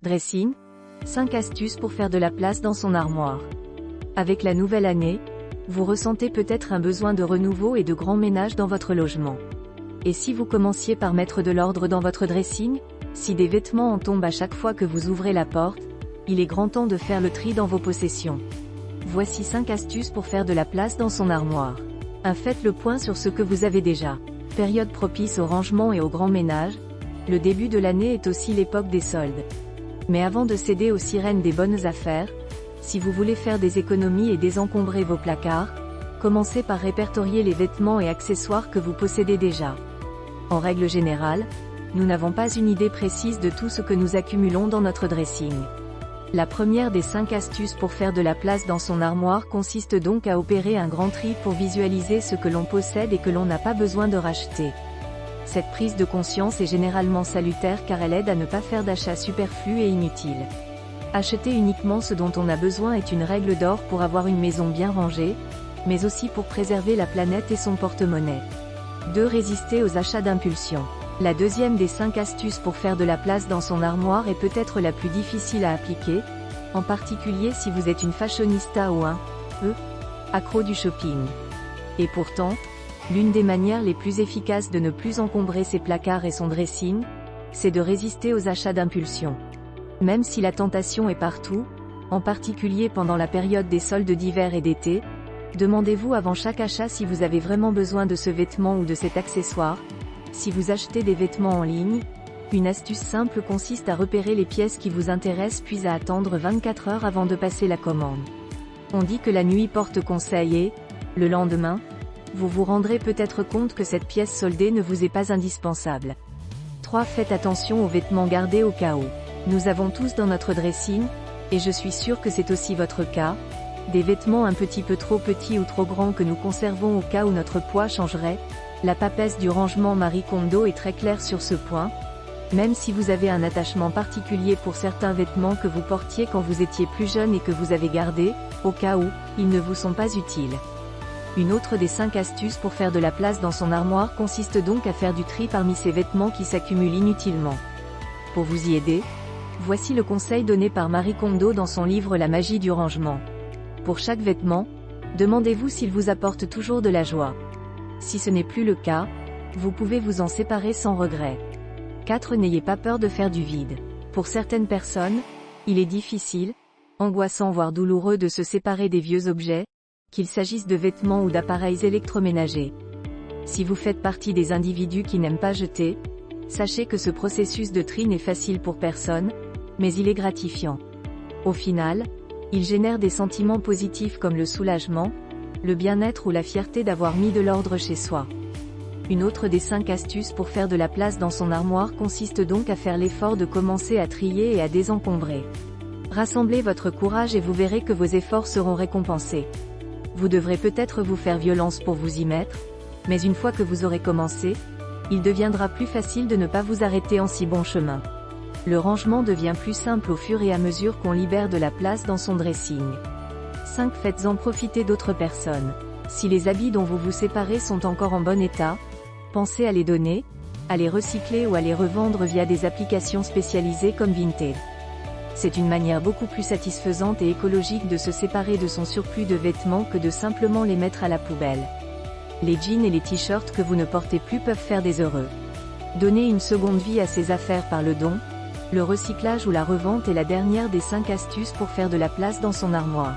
Dressing. 5 astuces pour faire de la place dans son armoire. Avec la nouvelle année, vous ressentez peut-être un besoin de renouveau et de grand ménage dans votre logement. Et si vous commenciez par mettre de l'ordre dans votre dressing? Si des vêtements en tombent à chaque fois que vous ouvrez la porte, il est grand temps de faire le tri dans vos possessions. Voici 5 astuces pour faire de la place dans son armoire. 1. Faites le point sur ce que vous avez déjà. Période propice au rangement et au grand ménage, le début de l'année est aussi l'époque des soldes. Mais avant de céder aux sirènes des bonnes affaires, si vous voulez faire des économies et désencombrer vos placards, commencez par répertorier les vêtements et accessoires que vous possédez déjà. En règle générale, nous n'avons pas une idée précise de tout ce que nous accumulons dans notre dressing. La première des 5 astuces pour faire de la place dans son armoire consiste donc à opérer un grand tri pour visualiser ce que l'on possède et que l'on n'a pas besoin de racheter. Cette prise de conscience est généralement salutaire car elle aide à ne pas faire d'achats superflus et inutiles. Acheter uniquement ce dont on a besoin est une règle d'or pour avoir une maison bien rangée, mais aussi pour préserver la planète et son porte-monnaie. 2. Résister aux achats d'impulsion. La deuxième des 5 astuces pour faire de la place dans son armoire est peut-être la plus difficile à appliquer, en particulier si vous êtes une fashionista ou un accro du shopping. Et pourtant, l'une des manières les plus efficaces de ne plus encombrer ses placards et son dressing, c'est de résister aux achats d'impulsion. Même si la tentation est partout, en particulier pendant la période des soldes d'hiver et d'été, demandez-vous avant chaque achat si vous avez vraiment besoin de ce vêtement ou de cet accessoire. Si vous achetez des vêtements en ligne, une astuce simple consiste à repérer les pièces qui vous intéressent puis à attendre 24 heures avant de passer la commande. On dit que la nuit porte conseil et, le lendemain, vous vous rendrez peut-être compte que cette pièce soldée ne vous est pas indispensable. 3. Faites attention aux vêtements gardés au cas où. Nous avons tous dans notre dressing, et je suis sûr que c'est aussi votre cas, des vêtements un petit peu trop petits ou trop grands que nous conservons au cas où notre poids changerait. La papesse du rangement Marie Kondo est très claire sur ce point. Même si vous avez un attachement particulier pour certains vêtements que vous portiez quand vous étiez plus jeune et que vous avez gardés, au cas où, ils ne vous sont pas utiles. Une autre des 5 astuces pour faire de la place dans son armoire consiste donc à faire du tri parmi ces vêtements qui s'accumulent inutilement. Pour vous y aider, voici le conseil donné par Marie Kondo dans son livre La magie du rangement. Pour chaque vêtement, demandez-vous s'il vous apporte toujours de la joie. Si ce n'est plus le cas, vous pouvez vous en séparer sans regret. 4. N'ayez pas peur de faire du vide. Pour certaines personnes, il est difficile, angoissant voire douloureux de se séparer des vieux objets, qu'il s'agisse de vêtements ou d'appareils électroménagers. Si vous faites partie des individus qui n'aiment pas jeter, sachez que ce processus de tri n'est facile pour personne, mais il est gratifiant. Au final, il génère des sentiments positifs comme le soulagement, le bien-être ou la fierté d'avoir mis de l'ordre chez soi. Une autre des 5 astuces pour faire de la place dans son armoire consiste donc à faire l'effort de commencer à trier et à désencombrer. Rassemblez votre courage et vous verrez que vos efforts seront récompensés. Vous devrez peut-être vous faire violence pour vous y mettre, mais une fois que vous aurez commencé, il deviendra plus facile de ne pas vous arrêter en si bon chemin. Le rangement devient plus simple au fur et à mesure qu'on libère de la place dans son dressing. 5. Faites-en profiter d'autres personnes. Si les habits dont vous vous séparez sont encore en bon état, pensez à les donner, à les recycler ou à les revendre via des applications spécialisées comme Vinted. C'est une manière beaucoup plus satisfaisante et écologique de se séparer de son surplus de vêtements que de simplement les mettre à la poubelle. Les jeans et les t-shirts que vous ne portez plus peuvent faire des heureux. Donner une seconde vie à ces affaires par le don, le recyclage ou la revente est la dernière des 5 astuces pour faire de la place dans son armoire.